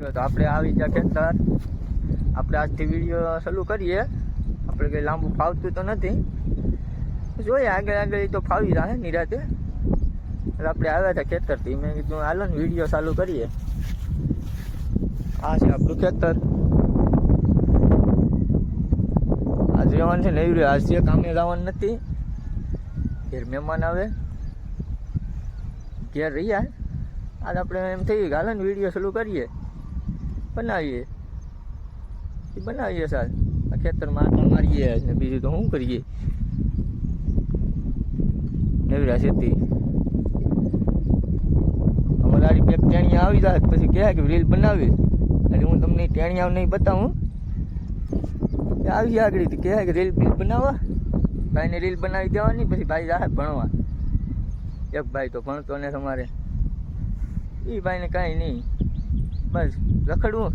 તો આપણે આવી ગયા ખેતર. આપણે આજથી વિડીયો ચાલુ કરીએ. આપણે કંઈ લાંબુ ફાવતું તો નથી, જોઈએ આગળ આગળ તો ફાવી જાય નિરાતે. એટલે આપણે આવ્યા હતા ખેતરથી. મેં કીધું હાલો ને વિડીયો ચાલુ કરીએ. આ છે આપણું ખેતર. આજ રહેવાનું છે ને એવી આજ છે, કામે જવાનું નથી. ઘેર મહેમાન આવે, ઘેર રહ્યા. આજ આપણે એમ થયું કે હાલો ને વિડીયો ચાલુ કરીએ, બનાવીએ સાહેબ. આ ખેતરમાં આટો મારીએ ને બીજું તો શું કરીએ. નેવરા ખેતી અમારી પેક ટેણીયા આવી જાય પછી કહે કે રીલ બનાવી. એટલે હું તમને ટેણીયા નહીં બતાવું, આવી આગળ કહે કે રીલ બનાવવા. ભાઈને રીલ બનાવી દેવાની, પછી ભાઈ જાય ભણવા. એક ભાઈ તો ભણતો ને તમારે, એ ભાઈને કાંઈ નહીં, બસ રખડવું,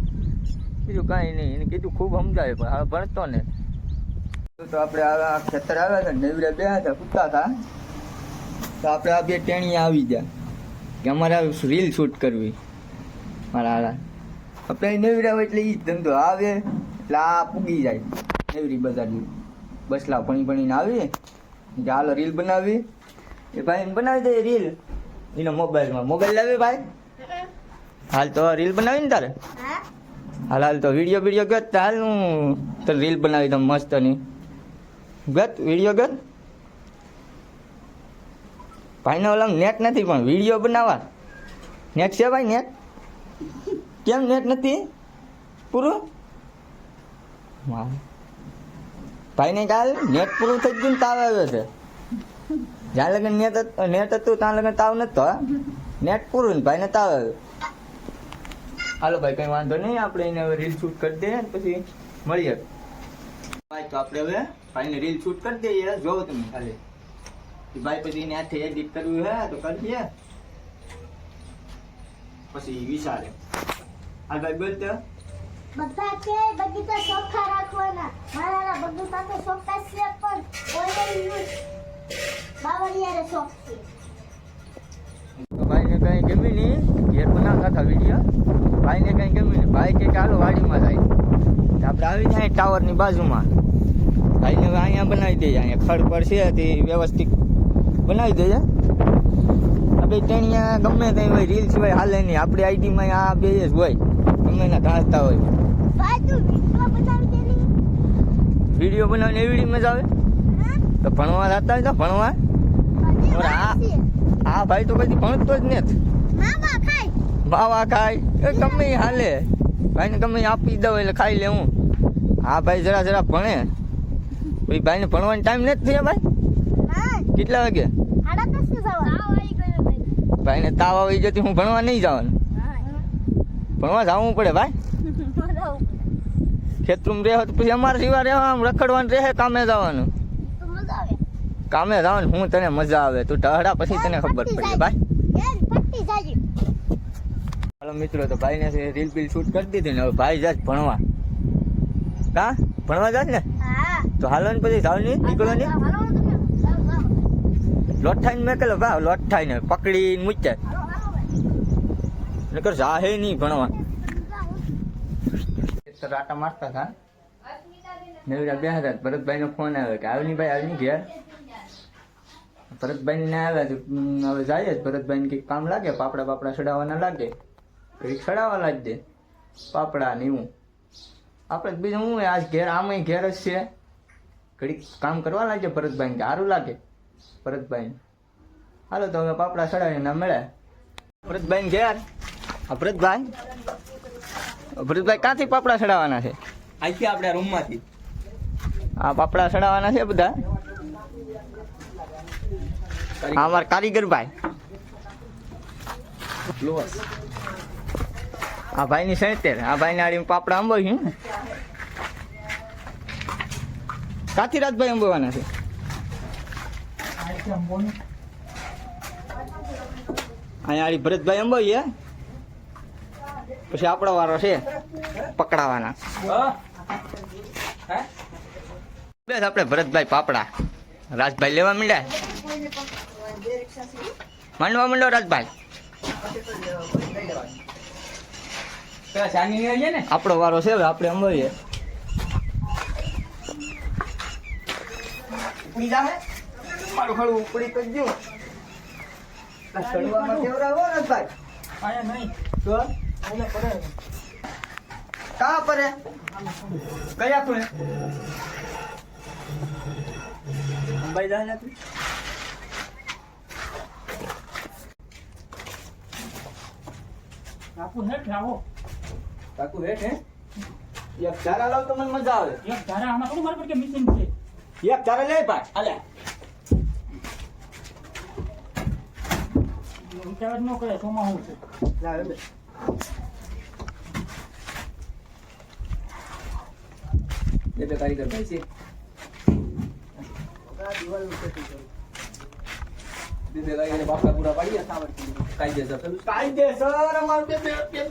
બીજું કાંઈ નહીં. એને કીધું ખૂબ સમજાવે પણ હવે ભણતો ને. તો આપણે આ ખેતર આવ્યા હતા, નેવડા બે હતા, કૂદતા હતા. તો આપણે આ બે ટેણીયા આવી ગયા કે અમારે રીલ શૂટ કરવી. મારા હારા આપણે નેવડા હોય એટલે એ જ ધંધો આવે. એટલે આ પૂગી જાય નેવરી બજારની બસલા ભણીને આવી કે હાલો રીલ બનાવી. એ ભાઈ બનાવી દે રીલ એના મોબાઈલમાં. મોબાઈલ લાવે ભાઈ, હાલ તો રીલ બનાવી ને તારે. હાલ તો વિડીયો ગત હાલ હું તો રીલ બનાવી દઉં મસ્ત ની. ગત વિડીયો ગત ભાઈને ઓલા નેટ નથી પણ વિડીયો બનાવવા નેટ છે ભાઈ. નેટ કેમ નેટ નથી પૂરું? ભાઈને કાલ નેટ પૂરું થઈ ગયું, તાવ આવ્યો છે. જ્યાં લગન નેટ હતું ત્યાં લગન તાવ નતો. નેટ પૂરું ને ભાઈને તાવ આવ્યો. હાલો ભાઈ કઈ વાંધો નહીં, આપણે એને હવે રીલ શૂટ કરી દઈએ પછી મળીએ. ભાઈ તો આપણે હવે ભાઈને રીલ શૂટ કરી દઈએ. જોવો તમે ખાલી ભાઈ પછી એને હાથે એડિટ કરવું હે તો કરીએ, પછી વિચારે. હાલ ભાઈ બોલતો બધા કે બગીચા ચોખ્ખા રાખવાના. મારા બગીચા તો ચોખ્ખા છે પણ ઓનલાઈન યુઝ બાવળિયારે શોખ છે. ભાઈને કઈ ગમી નહીં, ઘેર બનાવતા હતા વિડીયો. ભાઈને કઈ ગમી નહીં, ભાઈ કે ચાલો વાડીમાં જાય. આપણે આવી જાય ટાવરની બાજુમાં. ભાઈને અહીંયા બનાવી દઈએ, અહીંયા ખડ પર છે તે વ્યવસ્થિત બનાવી દઈએ. આપણે ટેણીયા ગમે ત્યાં હોય, રીલ સિવાય હાલે નહીં. આપણી આઈડીમાં આ બે જ હોય, ગમે એના ઘાસતા હોય. વિડીયો બનાવીને એવી મજા આવે. તો ભણવા જતા હોય તો ભણવા. આ ભાઈ તો કદી ભણતો જ નથી. માવા ખાય ગમે હાલે, ભાઈને ગમે આપી દઉં એટલે ખાઈ લે હું. હા ભાઈ જરા ભણે. પછી ભાઈને ભણવાનો ટાઈમ નથી થયો ભાઈ. કેટલા વાગે? ભાઈને તાવ આવી જતી, હું ભણવા નહીં જવાનું. ભણવા જવું પડે ભાઈ. ખેતરમાં રહે તો પછી અમારે સિવાય રહેવા રખડવાનું રહે, કામે જવાનું. કામે જવાનું હું તને મજા આવે, તું ટહડા પછી તને ખબર પડે ભાઈ. હાલો મિત્રો, તો ભાઈને રીલ બીલ શૂટ કરી દીધી ને હવે ભાઈ જાય ભણવા. કા ભણવા જાય ને તો હાલો ને પછી જાવ નહીં નીકળો નહીં. લોઠાઈને મેકેલો ભાવ, લોઠાઈને પકડીને મૂક્યા નકર જાહે નહીં ભણવા. આટા મારતા હતા, નેવડા બે હતા. ભરતભાઈનો ફોન આવ્યો કે આવની ભાઈ આવની ઘેર. ભરતભાઈ ને આવ્યા હવે જાય જ. ભરતભાઈને કંઈક કામ લાગે, પાપડા ચડાવવાના લાગે, કંઈક ચડાવવા લાગ દે પાપડા ને એવું. આપણે બીજું હું આજ ઘેર આમાં ઘેર જ છે, ઘડીક કામ કરવા લાગે. ભરતભાઈ સારું લાગે ભરતભાઈ. હાલો તો હવે પાપડા ચડાવીને ના મળે. ભરતભાઈ ઘેર ભરતભાઈ ક્યાંથી પાપડા ચડાવવાના છે? અહીંથી આપણે રૂમમાંથી આ પાપડા ચડાવવાના છે બધા. હા અમારા કારીગર ભાઈ. આ ભાઈ ની 70. આ ભાઈ ને આડી પાપડા અંબાવ્યું. કાથી રાજભાઈ અંબાવવાના છે? અહીંયા આડી ભરતભાઈ અંબાવીએ, પછી આપણો વારો છે પકડાવાના. બસ આપણે ભરતભાઈ પાપડા રાજભાઈ લેવા માંડ્યા. માંડવા માંડો રાજભાઈ. પેલા ચાની ને આવીએ ને આપણો વારો છે હવે આપણે અંબાવીએ. ઉપડી જાહે મારું ખાડું ઉપડી તો ગયું. ચડવામાં કેવડાવો ને ભાઈ. આયા નહીં તો આયા પડે કાં પરે કયા તું અંબાઈ જાય ને તું. કાકુ હેઠ આવો કાકુ હેઠ હે એક ચારા લાવ તો મને મજા આવે. એક ધારા આમાં થોડું મારે કે મિસિંગ છે એક ચારા લે ભાઈ હાલે. વિચાર ન કરે સોમાં હું છે લાવ બે. બે કારીગર ભાઈ છે. બે કારીગર બાપા પૂરા પાડીએ કાયદેસર કાયદેસર અમારું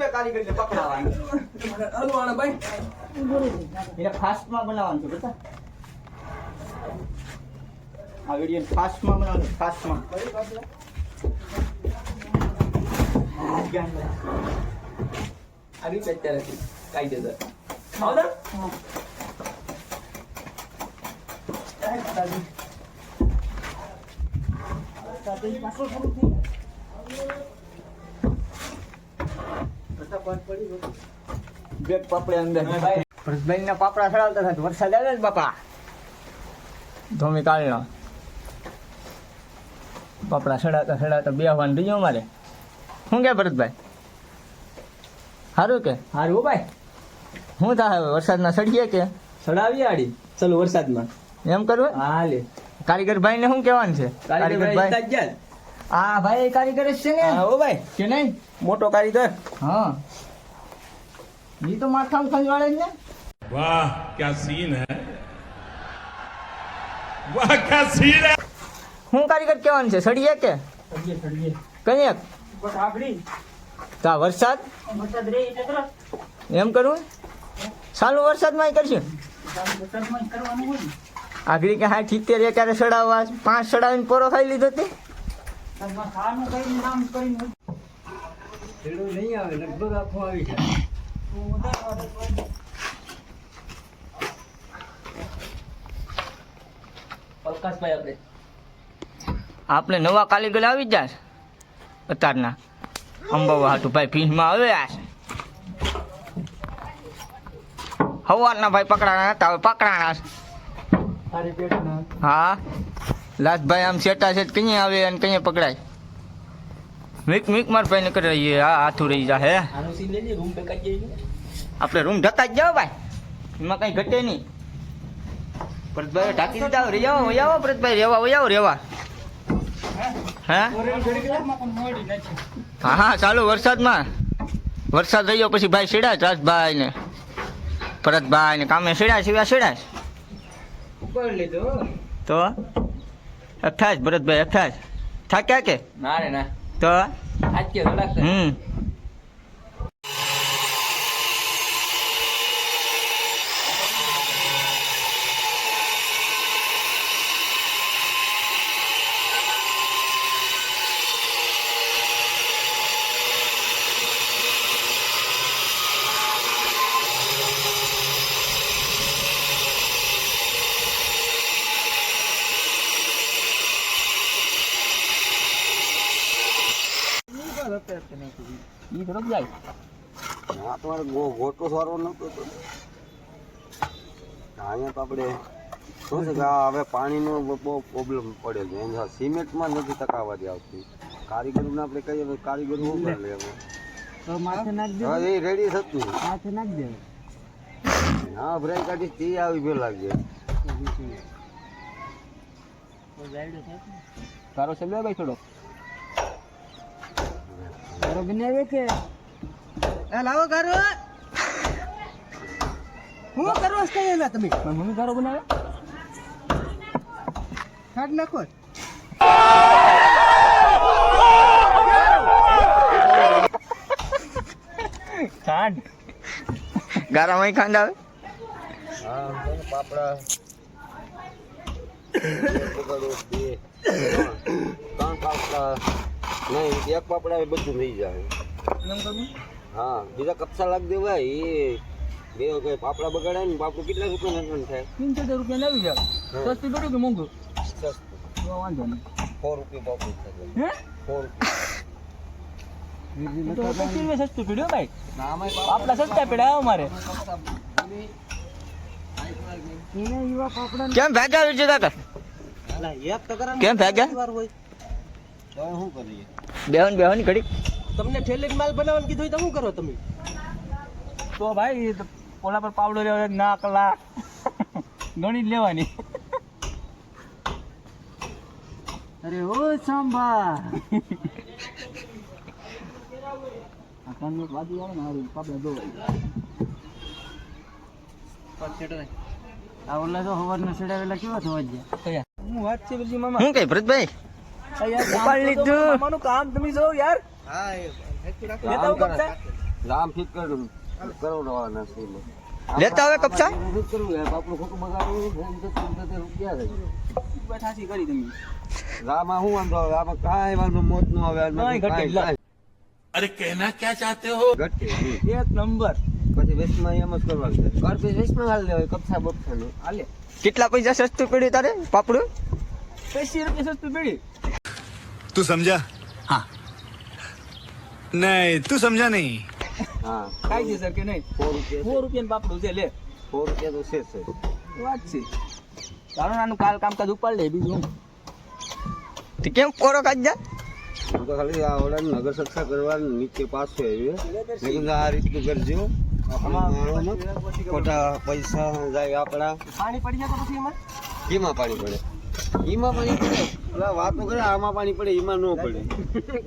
બે કારીગરને પકડાવવાનું. હલવાના ભાઈ એને ફાસ્ટમાં બનાવવાનું છે બતા. આ વિડીયો ફાસ્ટમાં બનાવવાનું ફાસ્ટમાં. આવી જ અત્યારે કાયદેસર આવડે. પાછો શરૂ થઈ બ્રેક પાપડે અંદર ભરતભાઈ ના પાપડા ચડાવતા હતા વરસાદ આવે ને બાપા ધોમી કાળનો પાપડા ચડાવતા બેહવાનું રહ્યું અમારે. શું કે ભરતભાઈ સારું કે હારું ભાઈ શું થાય હવે વરસાદના સડીએ કે ચડાવી આડી ચલો વરસાદમાં એમ કરવું. હા લે કારીગર ભાઈ ને શું કહેવાનું છે? કારીગર ભાઈ હા ભાઈ કારીગર જ છે ને હા ઓ ભાઈ કે નહીં? મોટો કારીગર હા ઈ તો માથામાં ખંજવાળે જ ને. वाह क्या सीन है वाह क्या सीन है શું કારીગર કહેવાનું છે? સડીએ કે સડીએ કઈ બસ આગળી તા વરસાદ વરસાદ રે એટલે તરત એમ કરવું ચાલુ વરસાદમાં કરશું. વરસાદમાં જ કરવાનું હોય ને આગળ કે 70 ક્યારે સડાવવા 5 સડાવીને પોરો ખાઈ લીધો તે. વરસાદમાં ખાવાનું કઈ નામ કરીને ખેડૂત નહીં આવે લગભગ આખું આવી જાય. અવકાશભાઈ આપણે નવા કારીગર આવી જાય અત્યારના અંબાવા હાટું ભાઈ ભીંજમાં આવ્યા છે. સવારના ભાઈ પકડાણા હતા હવે પકડાણા છે. હા લાસભાઈ આમ સેટા છે કઈ આવે અને કઈ પકડાય. મીક મીક માર ભાઈ ને કરાવીએ આ હાથું રહી જા હે. આનું સીન લેજે રૂમ પેક કરી જઈએ આપણે રૂમ ઢકા જ જાઓ ભાઈ એમાં કઈ ઘટે નહીં. ભરતભાઈ ઢાંકી દીધા રેવા વયાવો ભરતભાઈ રેવા રેવા હા હા હા ચાલુ વરસાદમાં વરસાદ રહ્યો પછી ભાઈ સેડાય રાજભાઈ ને ભરતભાઈ ને કામે સેડાય સિવાય સેડાય ઉપર લીધો તો 28 ભરતભાઈ 28 થાક્યા કે ના રે ના તો આજ કે ધડાક ઈ તરફ જાય. હા તમારે ગોટો સારો નતો તો અહીંયા તો આપણે શું છે કે આ હવે પાણીનો બહુ પ્રોબ્લેમ પડ્યો છે એના સિમેન્ટમાં નથી ટકાવારી આવતી. કારીગરોને આપણે કહીએ તો કારીગરો શું કરી લે હવે? હવે એ રેડી થતું હા ભરાઈ કાઢી તે આવી બે લાગે તારો છે ભાઈ થોડો લાવો કારો હું કરો કઈ તમે મમ્મી તારો બનાવે ખાટ નાખો ખાંડ ગારામાં ખાંડ આવે. હા પાપડા ત્રણ પાપડા નહીં એક પાપડા બધું થઈ જાય હા બીજા કપસા લાગ દેવાય એ બે કઈ પાપડા બગાડાય ને પાપડું કેટલા રૂપિયા નુકસાન થાય 75 રૂપિયા આવી જાય સસ્તું પડ્યું કે મોંઘું સસ્તું તો વાંધો નહીં 4 રૂપિયા પાપડું થાય હે 4 તો 25 રૂપિયા સસ્તું પડ્યું ભાઈ આમાં આપડા સસ્તા પડ્યા અમારે કેમ ભાગ્યા વિજય કાકા કેમ ભાગ્યા શું કરીએ બેહન ઘડી તમને ઠેલે માલ બનાવવાનું કીધું તો શું કરો તમે? તો ભાઈ ઓલા પર પાવડો લેવા ના કલાક ગણી જ લેવાની અરે ઓ સાંભા આ કાનનો વાદી આવે ને હારું પાપડા દોવાય આ ઓલા તો હવારના સડાવેલા કેવા થવા ગયા હું વાત છે બીજી મામા હું કઈ ભરતભાઈ ઉપાડ લીધું મામાનું કામ તમે જો યાર હા લેતા આવો કપચા રામ ફિટ કરું કરવાના છે લેતા આવે કપચા ફિટ કરવું યાર પાપડું ખોટું બગાડવું 75 રૂપિયા છે ઠાસી કરી તમે રામા શું વાંધો આવે આમાં કાંઈ વાંધો મોત નો આવે કાંઈ ઘટે જ ના. अरे कहना क्या चाहते हो ઘટે નહીં. એક નંબર પછી વેસ્ટમાં એમ જ કરવાનું છે ઘર પછી વેસ્ટમાં હાલ લેવાય કપસા બપસાનું હાલે કેટલા પૈસા સસ્તું પડ્યું તારે પાપડું 25 રૂપિયા સસ્તું પડ્યું तू समझा हाँ नहीं तू समझा नहीं હા કાયદેસર કે નહીં 4 રૂપિયા 4 રૂપિયા પાપડું છે લે 4 રૂપિયા તો છે વાત છે તારું નાનું કામકાજ ઉપાડ લે બીજું કેમ પોરો કાઢ્યા હું તો ખાલી આ ઓલાને નગર સત્સા કરવાનું નીચે પાછો આવ્યો લેકિન આ રીતનું કરજો માણોમાં ખોટા પૈસા જાય આપણા પાણી પડી જાય તો પછી એમાં કેમાં પાણી પડે ઈમાં પાણી પડે પેલા વાતો કરે આમાં પાણી પડે ઈમાં ન પડે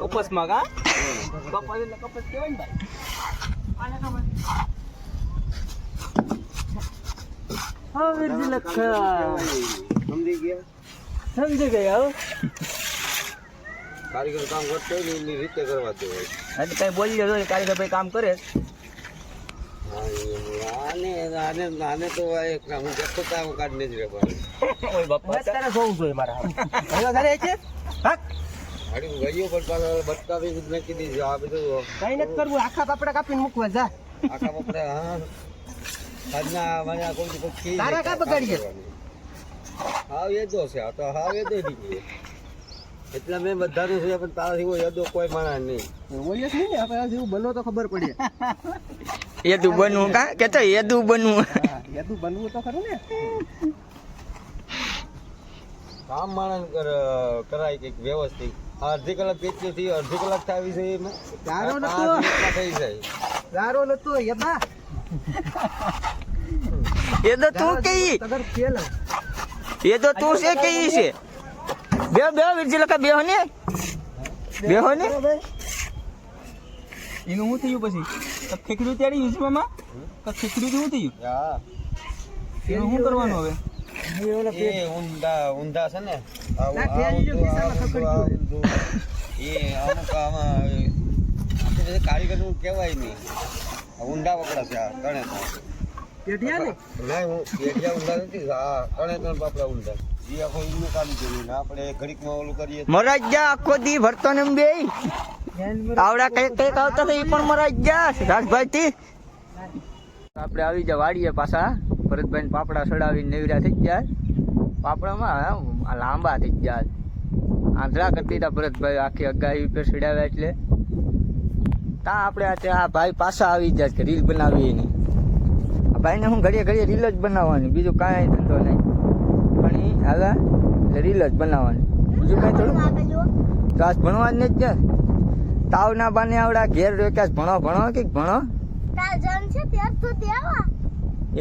કપસમાં કા કપસ એટલે કપસ કહેવાય ને ભાઈ હા વીરજી લખા સમજી ગયા સમજી ગયા હો કારીગર કામ કરતો હોય ને એની રીતે કરવા દેવાય આજે કઈ બોલી જતો કારીગર ભાઈ કામ કરે આને તો એક હું જતો તા હું કાઢને જ રે પાડું ઓય બાપા તારે જોવું જોઈએ મારા હવે ઘરે છે હા હાડી ગયો પણ પાછો બટકાવી જ નાખી દીધું આ બધું કઈ નથી કરવું આખા પાપડા કાપીને મૂકવા જા આખા પપડા હા આજના મને આ કોઈ ખીર તારા કા બગાડીએ? હાવ એદો છે આ તો હાવ એદો નીકળ્યો એટલા મેં બધાનું છે પણ તારાથી કોઈ એદો કોઈ માણા નહીં ઓય જ નહીં ને આપણે જેવું બનો તો ખબર પડે એદું બનવું કા કે તો એદું બનવું હા યાદું બનવું તો ખરું ને કામ માણસ કરાય કંઈક વ્યવસ્થિત અડધી કલાક કેટલી થઈ અડધી કલાક થાવી છે એમાં તારો નતો. 5 મિનિટમાં થઈ જાય ગારો નતો યબા એદો તું કઈ તગર ફેલ એદો તું છે કઈ છે બે વીરજી લખા બેહો ને એનું શું થયું પછી ખેકડું તેડી યુઝમાં ખેકડું શું થયું હા એનું શું કરવાનું હવે એ ઊંધા છે ને ના, ખેલી જો ખિસ્સામાં ખખડ્યું. એ અમુક આમાં આપણે કારીગરનું કહેવાય નહીં ઊંડા પકડા છે આ કણે પેઢિયા ને ના હું પેઢિયા ઊંડા નથી હા કણે ત્રણ પાપડા ઊંડા એ આખો ઈનું કામ કર્યું ને આપણે ઘડીકમાં ઓલું કરીએ મરાજ જા આખો દી ભરતો ને બે આવડા કઈક આવતા હતા એ પણ મરાજ જા રાજભાઈ થી આપણે આવી જા વાડીએ પાછા ભરતભાઈ પાપડા સડાવીને નેવરા થઈ ગયા પાપડામાં આ લાંબા થઈ ગયા આંધળા કરી દીધા ભરતભાઈ આખી અગાહી ઉપર સડાવ્યા એટલે તા આપણે આ ભાઈ પાછા આવી જાય કે રીલ બનાવી એની આ ભાઈને હું ઘડીએ રીલ જ બનાવવાની બીજું કાંઈ ધંધો નહીં પણ એ હાલા એટલે રીલ જ બનાવવાની બીજું કાંઈ થોડું તો આજ ભણવા જ નહીં જ તાવ ના બાને આવડા ઘેર રોક્યા ભણો કે ભણો તાર જન છે ત્યાર તો દેવા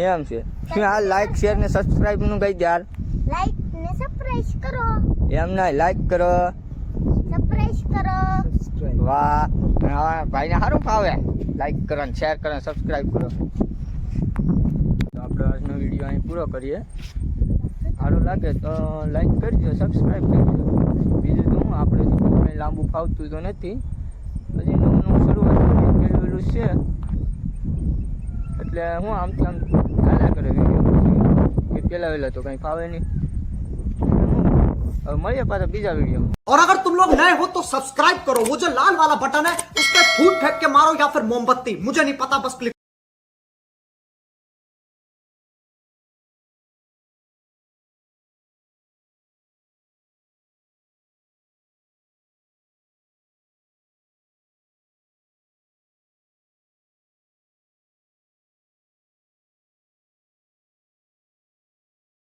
એમ છે શું આ લાઈક શેર ને સબસ્ક્રાઇબ નું કહી દે યાર લાઈક ને સબસ્ક્રાઇબ કરો એમ ના લાઈક કરો વાહ હા ભાઈને સારું ફાવે લાઈક કરો ને શેર કરો ને સબસ્ક્રાઇબ કરો તો આપણે આજનો વિડીયો અહીં પૂરો કરીએ સારું લાગે તો લાઈક કરજો સબસ્ક્રાઇબ કરજો બીજું તો હું આપણે તો કંઈ લાંબુ ફાવતું તો નથી હજી નવું શરૂઆત મેળવેલું છે એટલે હું આમથી આમ ચાલ્યા કરે વિડીયો કે પેલા વહેલા તો કંઈ ફાવે નહીં હવે મળીએ પાછા બીજા વિડીયોમાં और अगर तुम लोग नए हो तो सब्सक्राइब करो, वो जो लाल वाला बटन है उस पर फूट फेंक के मारो या फिर मोमबत्ती, मुझे नहीं पता, बस क्लिक